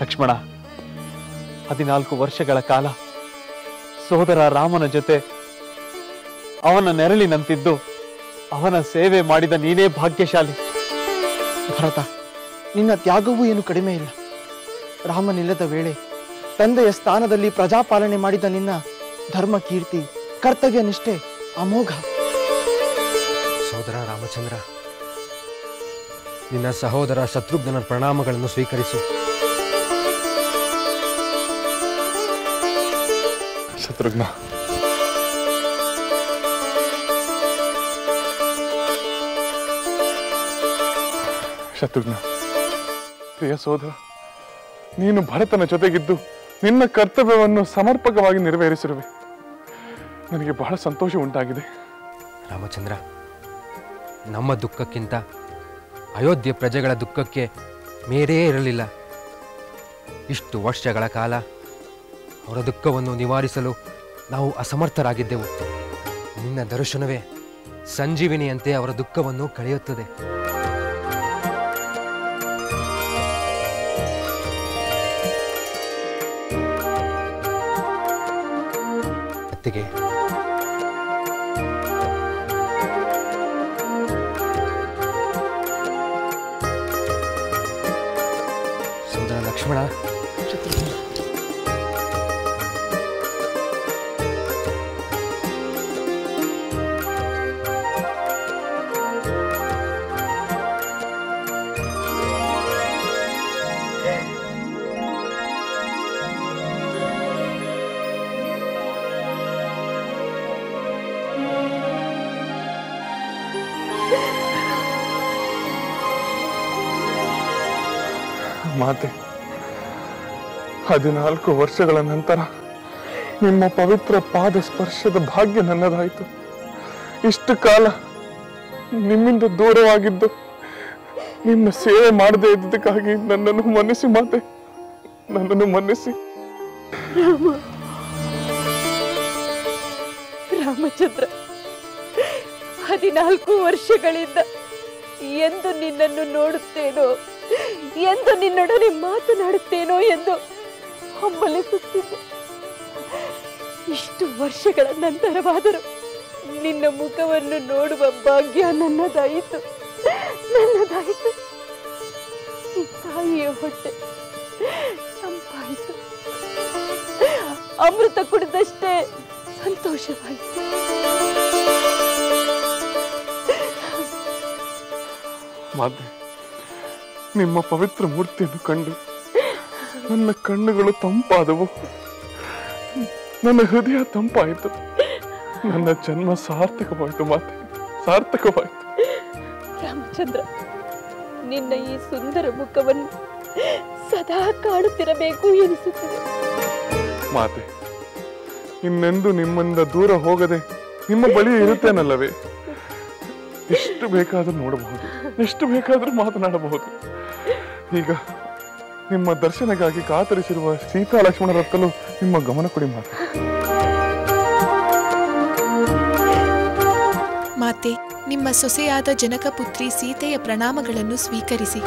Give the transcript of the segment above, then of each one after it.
ಲಕ್ಷ್ಮಣ, 14 ವರ್ಷಗಳ ಕಾಲ ಸೋದರ ರಾಮನ ಜೊತೆ ಅವನ ನೆರಳಿನಂತಿದ್ದು ಅವನ ಸೇವೆ ಮಾಡಿದ ನೀನೇ ಭಾಗ್ಯಶಾಲಿ. ಭರತ, ನಿನ್ನ ತ್ಯಾಗವೂ ಏನು ಕಡಿಮೆ ಇಲ್ಲ. ರಾಮನಿಲ್ಲದ ವೇಳೆ ತಂದೆಯ ಸ್ಥಾನದಲ್ಲಿ ಪ್ರಜಾಪಾಲನೆ ಮಾಡಿದ ನಿನ್ನ ಧರ್ಮ ಕೀರ್ತಿ, ಕರ್ತವ್ಯ ನಿಷ್ಠೆ ಅಮೋಘ. ಸೋದರ ರಾಮಚಂದ್ರ, ನಿನ್ನ ಸಹೋದರ ಶತ್ರುಘ್ನನ ಪ್ರಣಾಮಗಳನ್ನು ಸ್ವೀಕರಿಸು. ಶತ್ರುಘ್ನ, ಶತ್ರುಘ್ನ, ಪ್ರಿಯ ಸೋದರ, ನೀನು ಭರತನ ಜೊತೆಗಿದ್ದು ನಿನ್ನ ಕರ್ತವ್ಯವನ್ನು ಸಮರ್ಪಕವಾಗಿ ನೆರವೇರಿಸಿರುವೆ. ನನಗೆ ಬಹಳ ಸಂತೋಷ ಉಂಟಾಗಿದೆ. ರಾಮಚಂದ್ರ, ನಮ್ಮ ದುಃಖಕ್ಕಿಂತ ಅಯೋಧ್ಯೆ ಪ್ರಜೆಗಳ ದುಃಖಕ್ಕೆ ಮೇರೆಯೇ ಇರಲಿಲ್ಲ. ಇಷ್ಟು ವರ್ಷಗಳ ಕಾಲ ಅವರ ದುಃಖವನ್ನು ನಿವಾರಿಸಲು ನಾವು ಅಸಮರ್ಥರಾಗಿದ್ದೆವು. ನಿನ್ನ ದರ್ಶನವೇ ಸಂಜೀವಿನಿಯಂತೆ ಅವರ ದುಃಖವನ್ನು ಕಳೆಯುತ್ತದೆ. ಅತ್ತಿಗೆ, ಸೋದರ ಲಕ್ಷ್ಮಣ, ಮಾತೆ, 14 ವರ್ಷಗಳ ನಂತರ ನಿಮ್ಮ ಪವಿತ್ರ ಪಾದ ಸ್ಪರ್ಶದ ಭಾಗ್ಯ ನನ್ನದಾಯಿತು. ಇಷ್ಟು ಕಾಲ ನಿಮ್ಮಿಂದ ದೂರವಾಗಿದ್ದು ನಿಮ್ಮ ಸೇವೆ ಮಾಡದೇ ಇದ್ದಕ್ಕಾಗಿ ನನ್ನನ್ನು ಮನ್ನಿಸಿ ಮಾತೆ, ನನ್ನನ್ನು ಮನ್ನಿಸಿ. ರಾಮಚಂದ್ರ, 14 ವರ್ಷಗಳಿಂದ ಎಂದು ನಿನ್ನನ್ನು ನೋಡುತ್ತೇನೋ, ಎಂದು ನಿನ್ನೊಡನೆ ಮಾತನಾಡುತ್ತೇನೋ ಎಂದು ಹಂಬಲಿಸುತ್ತಿದ್ದೆ. ಇಷ್ಟು ವರ್ಷಗಳ ನಂತರವಾದರೂ ನಿನ್ನ ಮುಖವನ್ನು ನೋಡುವ ಭಾಗ್ಯ ನನ್ನದಾಯಿತು. ಈ ತಾಯಿಯ ಹೊಟ್ಟೆ ತಂಪಾಯಿತು. ಅಮೃತ ಕುಡಿದಷ್ಟೇ ಸಂತೋಷವಾಯಿತು. ಮಾತೆ, ನಿಮ್ಮ ಪವಿತ್ರ ಮೂರ್ತಿಯನ್ನು ಕಂಡು ನನ್ನ ಕಣ್ಣುಗಳು ತಂಪಾದವು, ನನ್ನ ಹೃದಯ ತಂಪಾಯಿತು. ನನ್ನ ಜನ್ಮ ಸಾರ್ಥಕವಾಯಿತು ಮಾತೆ, ಸಾರ್ಥಕವಾಯಿತು. ರಾಮಚಂದ್ರ, ನಿನ್ನ ಈ ಸುಂದರ ಮುಖವನ್ನು ಸದಾ ಕಾಣುತ್ತಿರಬೇಕು ಎನಿಸುತ್ತದೆ. ಮಾತೆ, ಇನ್ನೆಂದು ನಿಮ್ಮಿಂದ ದೂರ ಹೋಗದೆ ನಿಮ್ಮ ಬಳಿ ಇರುತ್ತೇನಲ್ಲವೇ? ಎಷ್ಟು ಬೇಕಾದರೂ ನೋಡಬಹುದು, ಎಷ್ಟು ಬೇಕಾದರೂ ಮಾತನಾಡಬಹುದು. ಈಗ ನಿಮ್ಮ ದರ್ಶನಕ್ಕಾಗಿ ಕಾತರಿಸಿರುವ ಸೀತಾ ಲಕ್ಷ್ಮಣರತ್ತಲು ನಿಮ್ಮ ಗಮನ ಕೊಡಿ ಮಾತೆ. ಮಾತೆ, ನಿಮ್ಮ ಸೊಸೆಯಾದ ಜನಕಪುತ್ರಿ ಸೀತೆಯ ಪ್ರಣಾಮಗಳನ್ನು ಸ್ವೀಕರಿಸಿ.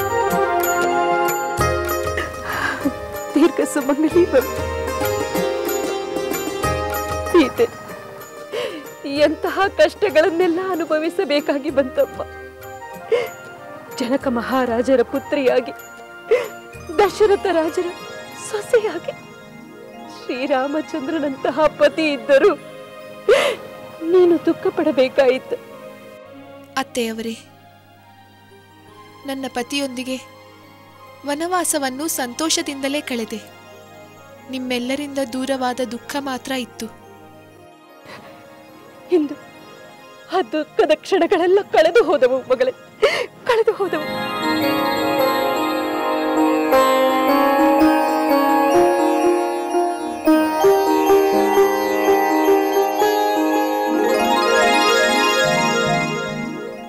ದೀರ್ಘ ಸುಮಂಗಲಿ ಸೀತೆ, ಎಂತಹ ಕಷ್ಟಗಳನ್ನೆಲ್ಲ ಅನುಭವಿಸಬೇಕಾಗಿ ಬಂತಮ್ಮ. ಜನಕ ಮಹಾರಾಜರ ಪುತ್ರಿಯಾಗಿ, ದಶರಥ ರಾಜರ ಸೊಸೆಯಾಗಿ, ಶ್ರೀರಾಮಚಂದ್ರನಂತಹ ಪತಿ ಇದ್ದರೂ ನೀನು ದುಃಖ ಪಡಬೇಕಾಯಿತು. ಅತ್ತೆಯವರೇ, ನನ್ನ ಪತಿಯೊಂದಿಗೆ ವನವಾಸವನ್ನು ಸಂತೋಷದಿಂದಲೇ ಕಳೆದೆ. ನಿಮ್ಮೆಲ್ಲರಿಂದ ದೂರವಾದ ದುಃಖ ಮಾತ್ರ ಇತ್ತು. ಇಂದು ಆ ದುಃಖದ ಕ್ಷಣಗಳೆಲ್ಲ ಕಳೆದು ಹೋದವು ಮಗಳೇ, ಕಳೆದು ಹೋದವು.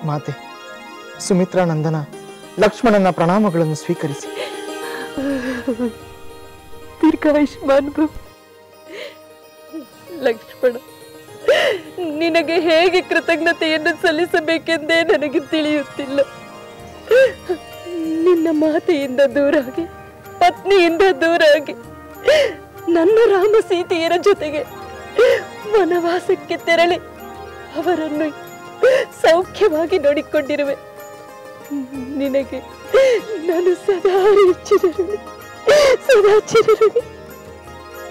ಮಾತೆ, ಸುಮಿತ್ರಾ ನಂದನ ಲಕ್ಷ್ಮಣನ ಪ್ರಣಾಮಗಳನ್ನು ಸ್ವೀಕರಿಸಿ. ದೀರ್ಘಾಯುಷ್ಮಾನ್ ಭವ. ಲಕ್ಷ್ಮಣ, ನಿನಗೆ ಹೇಗೆ ಕೃತಜ್ಞತೆಯನ್ನು ಸಲ್ಲಿಸಬೇಕೆಂದೇ ನನಗೆ ತಿಳಿಯುತ್ತಿಲ್ಲ. ನಿನ್ನ ನನ್ನ ಮಾತೆಯಿಂದ ದೂರಾಗಿ, ಪತ್ನಿಯಿಂದ ದೂರಾಗಿ, ನನ್ನ ರಾಮ ಸೀತೆಯರ ಜೊತೆಗೆ ವನವಾಸಕ್ಕೆ ತೆರಳಿ ಅವರನ್ನು ಸೌಖ್ಯವಾಗಿ ನೋಡಿಕೊಂಡಿರುವೆ. ನಿನಗೆ ನಾನು ಸದಾ ಚಿರಋಣಿ, ಸದಾ ಚಿರಋಣಿ.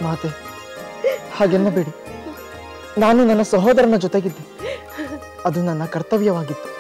ಮಾತೆ, ಹಾಗೆನ್ನಬೇಡಿ. ನಾನು ನನ್ನ ಸಹೋದರನ ಜೊತೆಗಿದ್ದೆ. ಅದು ನನ್ನ ಕರ್ತವ್ಯವಾಗಿತ್ತು.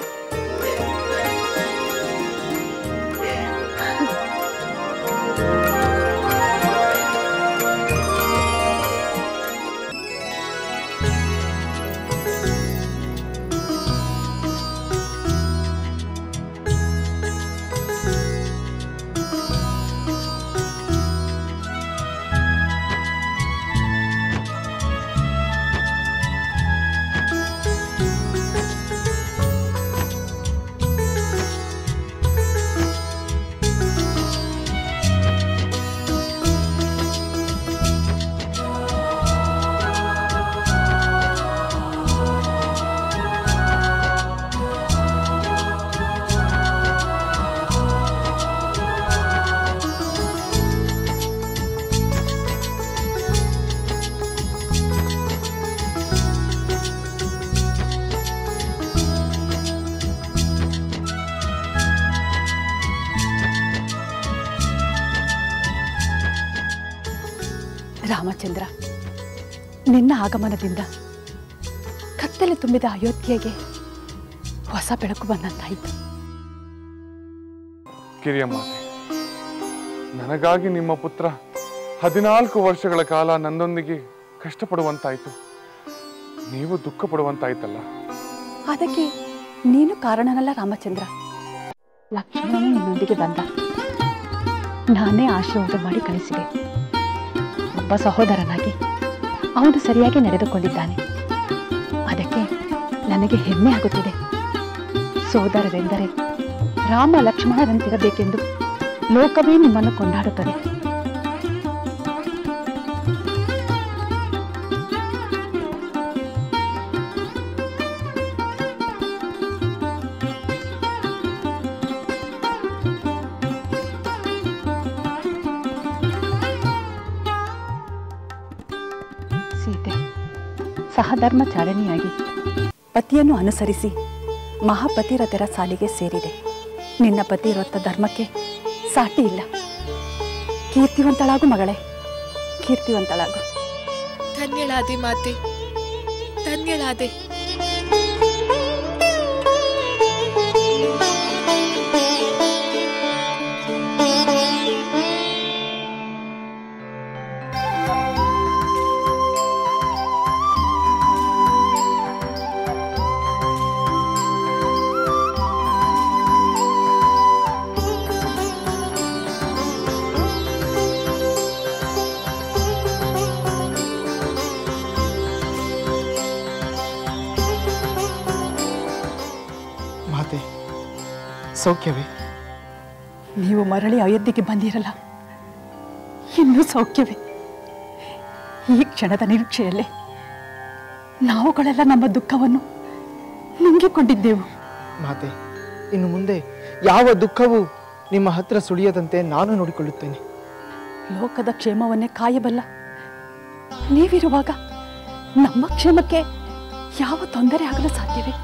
ರಾಮಚಂದ್ರ, ನಿನ್ನ ಆಗಮನದಿಂದ ಕತ್ತಲೆ ತುಂಬಿದ ಅಯೋಧ್ಯೆಗೆ ಹೊಸ ಬೆಳಕು ಬಂದಂತಾಯಿತು. ಕಿರಿಯ ಮಾತೆ, ನನಗಾಗಿ ನಿಮ್ಮ ಪುತ್ರ 14 ವರ್ಷಗಳ ಕಾಲ ನನ್ನೊಂದಿಗೆ ಕಷ್ಟಪಡುವಂತಾಯಿತು. ನೀವು ದುಃಖ ಪಡುವಂತಾಯ್ತಲ್ಲ. ಅದಕ್ಕೆ ನೀನು ಕಾರಣನಲ್ಲ ರಾಮಚಂದ್ರ. ಲಕ್ಷ್ಮಣನು ನಿನ್ನೊಂದಿಗೆ ಬಂದ. ನಾನೇ ಆಶೀರ್ವಾದ ಮಾಡಿ ಕಳಿಸಿದೆ. ಒಬ್ಬ ಸಹೋದರನಾಗಿ ಅವನು ಸರಿಯಾಗಿ ನಡೆದುಕೊಂಡಿದ್ದಾನೆ. ಅದಕ್ಕೆ ನನಗೆ ಹೆಮ್ಮೆ ಆಗುತ್ತಿದೆ. ಸೋದರರೆಂದರೆ ರಾಮ ಲಕ್ಷ್ಮಣರಂತಿರಬೇಕೆಂದು ಲೋಕವೇ ನಿಮ್ಮನ್ನು ಕೊಂಡಾಡುತ್ತದೆ. ಸೀತೆ ಸಹಧರ್ಮಚಾರಿಣಿಯಾಗಿ ಪತಿಯನ್ನು ಅನುಸರಿಸಿ ಮಹಾಪತಿರಥರ ಸಾಲಿಗೆ ಸೇರಿದೆ. ನಿನ್ನ ಪತಿವ್ರತ ಧರ್ಮಕ್ಕೆ ಸಾಟಿ ಇಲ್ಲ. ಕೀರ್ತಿವಂತಳಾಗು ಮಗಳೇ, ಕೀರ್ತಿವಂತಳಾಗು. ಧನ್ಯಳಾದೆ ಮಾತೆ, ಧನ್ಯಳಾದೆ. ಮಾತೆ, ಸೌಖ್ಯವೇ? ನೀವು ಮರಳಿ ಅಯೋಧ್ಯೆಗೆ ಬಂದಿರಲ್ಲ, ಇನ್ನೂ ಸೌಖ್ಯವೇ? ಈ ಕ್ಷಣದ ನಿರೀಕ್ಷೆಯಲ್ಲೇ ನಾವುಗಳೆಲ್ಲ ನಮ್ಮ ದುಃಖವನ್ನು ನುಂಗಿಕೊಂಡಿದ್ದೆವು. ಮಾತೆ, ಇನ್ನು ಮುಂದೆ ಯಾವ ದುಃಖವೂ ನಿಮ್ಮ ಹತ್ರ ಸುಳಿಯದಂತೆ ನಾನು ನೋಡಿಕೊಳ್ಳುತ್ತೇನೆ. ಲೋಕದ ಕ್ಷೇಮವನ್ನೇ ಕಾಯಬಲ್ಲ ನೀವಿರುವಾಗ ನಮ್ಮ ಕ್ಷೇಮಕ್ಕೆ ಯಾವ ತೊಂದರೆ ಆಗಲು ಸಾಧ್ಯವೇ?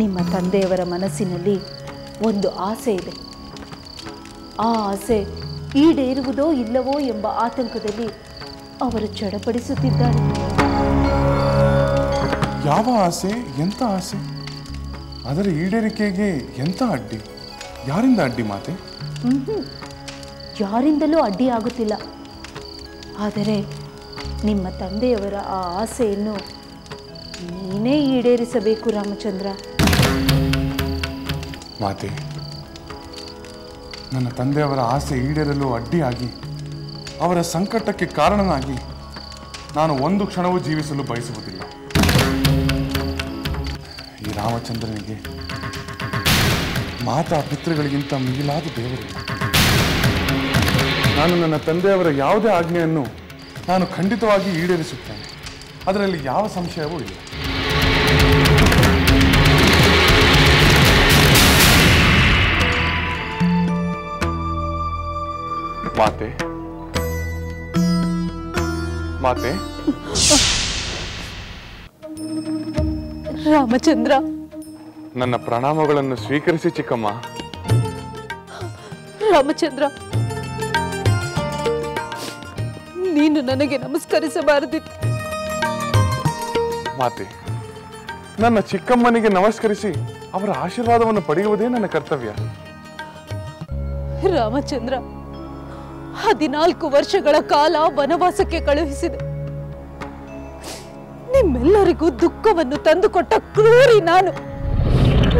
ನಿಮ್ಮ ತಂದೆಯವರ ಮನಸ್ಸಿನಲ್ಲಿ ಒಂದು ಆಸೆ ಇದೆ. ಆ ಆಸೆ ಈಡೇರುವುದೋ ಇಲ್ಲವೋ ಎಂಬ ಆತಂಕದಲ್ಲಿ ಅವರು ಚಡಪಡಿಸುತ್ತಿದ್ದಾರೆ. ಯಾವ ಆಸೆ? ಎಂಥ ಆಸೆ? ಅದರ ಈಡೇರಿಕೆಗೆ ಎಂಥ ಅಡ್ಡಿ? ಯಾರಿಂದ ಅಡ್ಡಿ ಮಾತೆ? ಯಾರಿಂದಲೂ ಅಡ್ಡಿ ಆಗುತ್ತಿಲ್ಲ. ಆದರೆ ನಿಮ್ಮ ತಂದೆಯವರ ಆ ಆಸೆಯನ್ನು ನೀನೇ ಈಡೇರಿಸಬೇಕು ರಾಮಚಂದ್ರ. ಮಾತೆ, ನನ್ನ ತಂದೆಯವರ ಆಸೆ ಈಡೇರಲು ಅಡ್ಡಿಯಾಗಿ ಅವರ ಸಂಕಟಕ್ಕೆ ಕಾರಣನಾಗಿ ನಾನು ಒಂದು ಕ್ಷಣವೂ ಜೀವಿಸಲು ಬಯಸುವುದಿಲ್ಲ. ಈ ರಾಮಚಂದ್ರನಿಗೆ ಮಾತಾ ಪಿತೃಗಳಿಗಿಂತ ಮಿಗಿಲಾದ ದೇವರಿಲ್ಲ. ನಾನು ನನ್ನ ತಂದೆಯವರ ಯಾವುದೇ ಆಜ್ಞೆಯನ್ನು ನಾನು ಖಂಡಿತವಾಗಿ ಈಡೇರಿಸುತ್ತೇನೆ. ಅದರಲ್ಲಿ ಯಾವ ಸಂಶಯವೂ ಇಲ್ಲ. ಮಾತೆ, ಮಾತೆ, ರಾಮಚಂದ್ರ, ನನ್ನ ಪ್ರಣಾಮಗಳನ್ನು ಸ್ವೀಕರಿಸಿ ಚಿಕ್ಕಮ್ಮ. ರಾಮಚಂದ್ರ, ನೀನು ನನಗೆ ನಮಸ್ಕರಿಸಬಾರದಿತ್ತು. ಮಾತೆ, ನನ್ನ ಚಿಕ್ಕಮ್ಮನಿಗೆ ನಮಸ್ಕರಿಸಿ ಅವರ ಆಶೀರ್ವಾದವನ್ನು ಪಡೆಯುವುದೇ ನನ್ನ ಕರ್ತವ್ಯ. ರಾಮಚಂದ್ರ, 14 ವರ್ಷಗಳ ಕಾಲ ವನವಾಸಕ್ಕೆ ಕಳುಹಿಸಿದೆ. ನಿಮ್ಮೆಲ್ಲರಿಗೂ ದುಃಖವನ್ನು ತಂದುಕೊಟ್ಟ ಕ್ರೂರಿ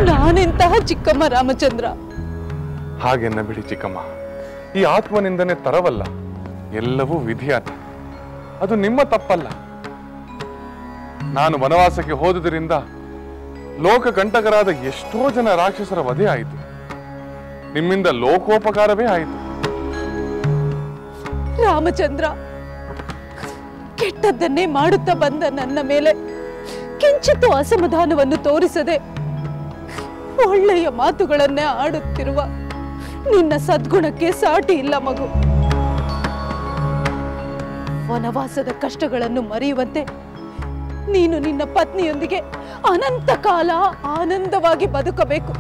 ನಾನೆಂತಹ ಚಿಕ್ಕಮ್ಮ ರಾಮಚಂದ್ರ? ಹಾಗೆನ್ನ ಬಿಡಿ ಚಿಕ್ಕಮ್ಮ. ಈ ಆತ್ಮನಿಂದನೆ ತರವಲ್ಲ, ಎಲ್ಲವೂ ವಿಧಿಯಾಟ. ಅದು ನಿಮ್ಮ ತಪ್ಪಲ್ಲ. ನಾನು ವನವಾಸಕ್ಕೆ ಹೋದುದರಿಂದ ಲೋಕಕಂಟಕರಾದ ಎಷ್ಟೋ ಜನ ರಾಕ್ಷಸರ ವಧೆ ಆಯಿತು. ನಿಮ್ಮಿಂದ ಲೋಕೋಪಕಾರವೇ ಆಯಿತು. ರಾಮಚಂದ್ರ, ಕೆಟ್ಟದ್ದನ್ನೇ ಮಾಡುತ್ತಾ ಬಂದ ನನ್ನ ಮೇಲೆ ಕಿಂಚಿತ್ತು ಅಸಮಾಧಾನವನ್ನು ತೋರಿಸದೆ ಒಳ್ಳೆಯ ಮಾತುಗಳನ್ನೇ ಆಡುತ್ತಿರುವ ನಿನ್ನ ಸದ್ಗುಣಕ್ಕೆ ಸಾಟಿ ಇಲ್ಲ ಮಗು. ವನವಾಸದ ಕಷ್ಟಗಳನ್ನು ಮರೆಯುವಂತೆ ನೀನು ನಿನ್ನ ಪತ್ನಿಯೊಂದಿಗೆ ಅನಂತ ಕಾಲ ಆನಂದವಾಗಿ ಬದುಕಬೇಕು.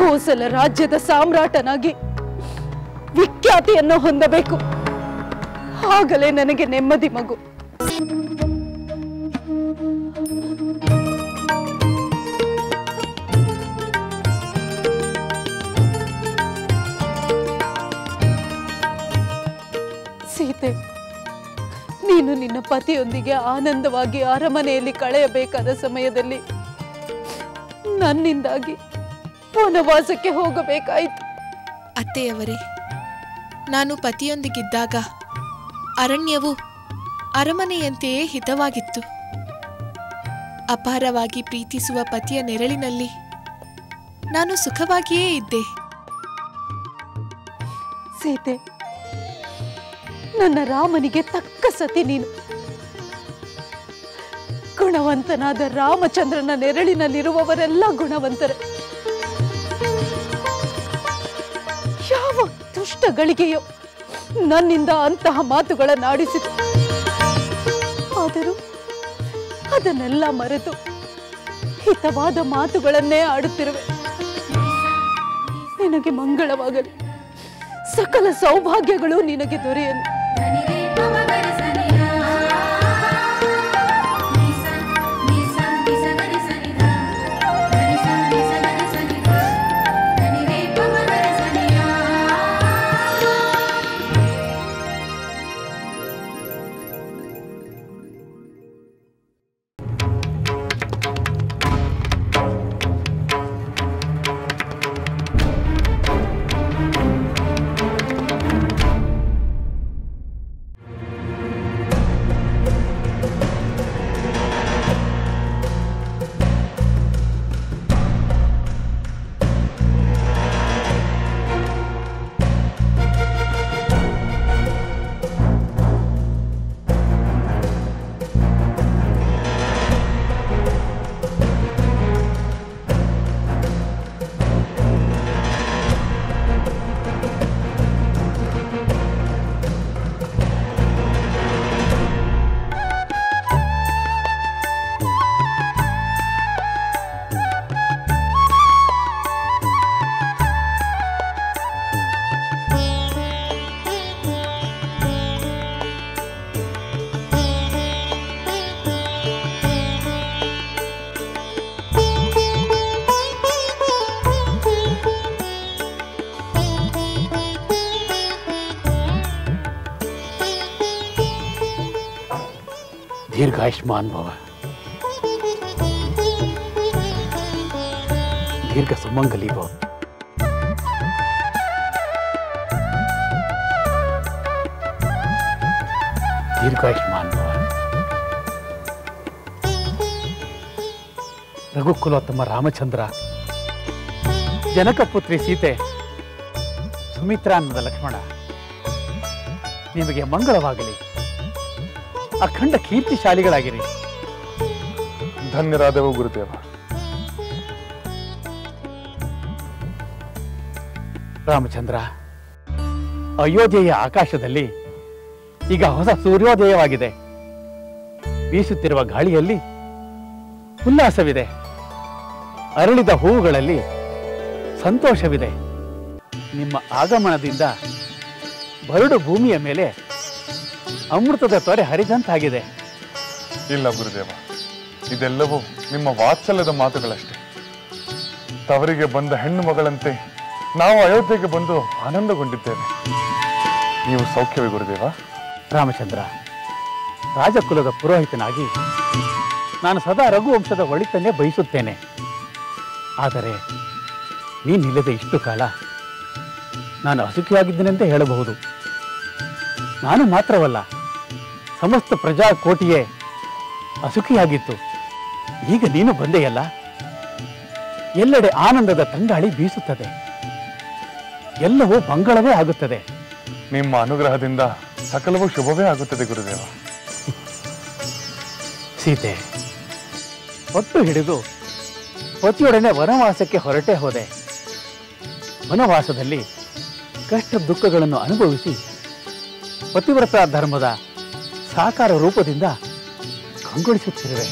ಕೋಸಲ ರಾಜ್ಯದ ಸಾಮ್ರಾಟನಾಗಿ ವಿಖ್ಯಾತಿಯನ್ನು ಹೊಂದಬೇಕು. ಆಗಲೇ ನನಗೆ ನೆಮ್ಮದಿ ಮಗು. ಸೀತೆ, ನೀನು ನಿನ್ನ ಪತಿಯೊಂದಿಗೆ ಆನಂದವಾಗಿ ಅರಮನೆಯಲ್ಲಿ ಕಳೆಯಬೇಕಾದ ಸಮಯದಲ್ಲಿ ನನ್ನಿಂದಾಗಿ ವನವಾಸಕ್ಕೆ ಹೋಗಬೇಕಾಯಿತು. ಅತ್ತೆಯವರೇ, ನಾನು ಪತಿಯೊಂದಿಗಿದ್ದಾಗ ಅರಣ್ಯವು ಅರಮನೆಯಂತೆಯೇ ಹಿತವಾಗಿತ್ತು. ಅಪಾರವಾಗಿ ಪ್ರೀತಿಸುವ ಪತಿಯ ನೆರಳಿನಲ್ಲಿ ನಾನು ಸುಖವಾಗಿಯೇ ಇದ್ದೆ. ಸೀತೆ, ನನ್ನ ರಾಮನಿಗೆ ತಕ್ಕ ಸತಿ ನೀನು. ಗುಣವಂತನಾದ ರಾಮಚಂದ್ರನ ನೆರಳಿನಲ್ಲಿರುವವರೆಲ್ಲ ಗುಣವಂತರೇ. ಯಾವ ದುಷ್ಟ ಗಳಿಗೆಯೋ ನನ್ನಿಂದ ಅಂತಹ ಮಾತುಗಳನ್ನಾಡಿಸಿತು. ಆದರೂ ಅದನ್ನೆಲ್ಲ ಮರೆತು ಹಿತವಾದ ಮಾತುಗಳನ್ನೇ ಆಡುತ್ತಿರುವೆ. ನಿನಗೆ ಮಂಗಳವಾಗಲಿ. ಸಕಲ ಸೌಭಾಗ್ಯಗಳು ನಿನಗೆ ದೊರೆಯಲಿ. ದೀರ್ಘಾಯುಷ್ಮಾನ್ ಭವ, ದೀರ್ಘ ಸುಮಂಗಲಿ ಭವ. ದೀರ್ಘಾಯುಷ್ಮಾನ್ ಭವ. ರಘುಕುಲೋತ್ತಮ ರಾಮಚಂದ್ರ, ಜನಕಪುತ್ರಿ ಸೀತೆ, ಸುಮಿತ್ರಾನಂದ ಲಕ್ಷ್ಮಣ, ನಿಮಗೆ ಮಂಗಳವಾಗಲಿ. ಅಖಂಡ ಕೀರ್ತಿಶಾಲಿಗಳಾಗಿರಿ. ಧನ್ಯರಾದವು ಗುರುದೇವ. ರಾಮಚಂದ್ರ, ಅಯೋಧ್ಯೆಯ ಆಕಾಶದಲ್ಲಿ ಈಗ ಹೊಸ ಸೂರ್ಯೋದಯವಾಗಿದೆ. ಬೀಸುತ್ತಿರುವ ಗಾಳಿಯಲ್ಲಿ ಉಲ್ಲಾಸವಿದೆ. ಅರಳಿದ ಹೂವುಗಳಲ್ಲಿ ಸಂತೋಷವಿದೆ. ನಿಮ್ಮ ಆಗಮನದಿಂದ ಬರಡು ಭೂಮಿಯ ಮೇಲೆ ಅಮೃತದ ತೊರೆ ಹರಿದಂತಾಗಿದೆ. ಇಲ್ಲ ಗುರುದೇವ, ಇದೆಲ್ಲವೂ ನಿಮ್ಮ ವಾತ್ಸಲ್ಯದ ಮಾತುಗಳಷ್ಟೇ. ತವರಿಗೆ ಬಂದ ಹೆಣ್ಣು ಮಗಳಂತೆ ನಾವು ಅಯೋಧ್ಯೆಗೆ ಬಂದು ಆನಂದಗೊಂಡಿದ್ದೇವೆ. ನೀವು ಸೌಖ್ಯವೇ ಗುರುದೇವ? ರಾಮಚಂದ್ರ, ರಾಜಕುಲದ ಪುರೋಹಿತನಾಗಿ ನಾನು ಸದಾ ರಘುವಂಶದ ಒಳಿತನ್ನೇ ಬಯಸುತ್ತೇನೆ. ಆದರೆ ನೀನಿಲ್ಲದೆ ಇಷ್ಟು ಕಾಲ ನಾನು ಅಸುಖಿಯಾಗಿದ್ದೇನೆಂದೇ ಹೇಳಬಹುದು. ನಾನು ಮಾತ್ರವಲ್ಲ, ಸಮಸ್ತ ಪ್ರಜಾಕೋಟಿಯೇ ಅಸುಖಿಯಾಗಿತ್ತು. ಈಗ ನೀನು ಬಂದೆಯಲ್ಲ, ಎಲ್ಲೆಡೆ ಆನಂದದ ತಂಗಾಳಿ ಬೀಸುತ್ತದೆ. ಎಲ್ಲವೂ ಮಂಗಳವೇ ಆಗುತ್ತದೆ. ನಿಮ್ಮ ಅನುಗ್ರಹದಿಂದ ಸಕಲವೂ ಶುಭವೇ ಆಗುತ್ತದೆ ಗುರುದೇವ. ಸೀತೆ, ಹೊತ್ತು ಹಿಡಿದು ಪತಿಯೊಡನೆ ವನವಾಸಕ್ಕೆ ಹೊರಟೇ ಹೋದೆ. ವನವಾಸದಲ್ಲಿ ಕಷ್ಟ ದುಃಖಗಳನ್ನು ಅನುಭವಿಸಿ ಪತಿವ್ರತ ಧರ್ಮದ ಸಾಕಾರ ರೂಪದಿಂದ ಕಂಗೊಳಿಸುತ್ತಿರುವೆ.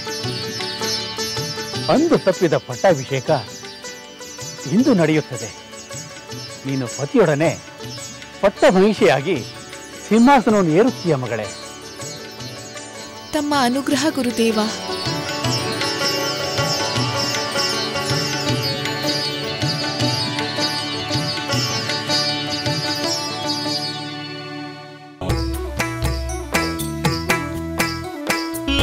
ಅಂದು ತಪ್ಪಿದ ಪಟ್ಟಾಭಿಷೇಕ ಇಂದು ನಡೆಯುತ್ತದೆ. ನೀನು ಪತಿಯೊಡನೆ ಪಟ್ಟ ಮಹಿಷಿಯಾಗಿ ಸಿಂಹಾಸನವನ್ನು ಏರುತ್ತೀಯ ಮಗಳೇ. ತಮ್ಮ ಅನುಗ್ರಹ ಗುರುದೇವ.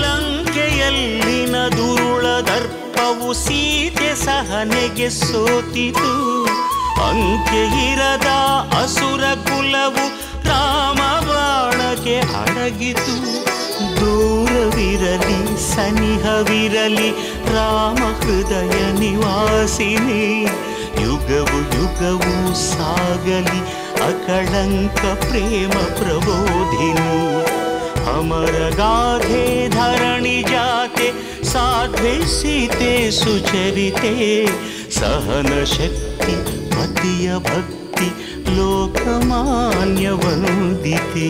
ಲಂಕೆಯಲ್ಲಿನ ದುರುಳ ದರ್ಪವು ಸೀತೆ ಸಹನೆಗೆ ಸೋತಿತು. ಅಂಕೆ ಇರದ ಅಸುರ ಕುಲವು ರಾಮ ಬಾಣಕ್ಕೆ ಅಡಗಿತು. ದೂರವಿರಲಿ ಸನಿಹವಿರಲಿ ರಾಮ ಹೃದಯ ನಿವಾಸಿನಿ. ಯುಗವು ಯುಗವು ಸಾಗಲಿ ಅಕಳಂಕ ಪ್ರೇಮ ಪ್ರಬೋಧಿನಿ. ಅಮರ ಗಾಧೆ ಧರಣಿ ಜಾತೆ ಸಾಧ್ವೆ ಸೀತೆ ಸುಚರಿತೆ. ಸಹನ ಶಕ್ತಿ ಪತಿಯ ಭಕ್ತಿ ಲೋಕಮಾನ್ಯ ವಂದಿತೆ.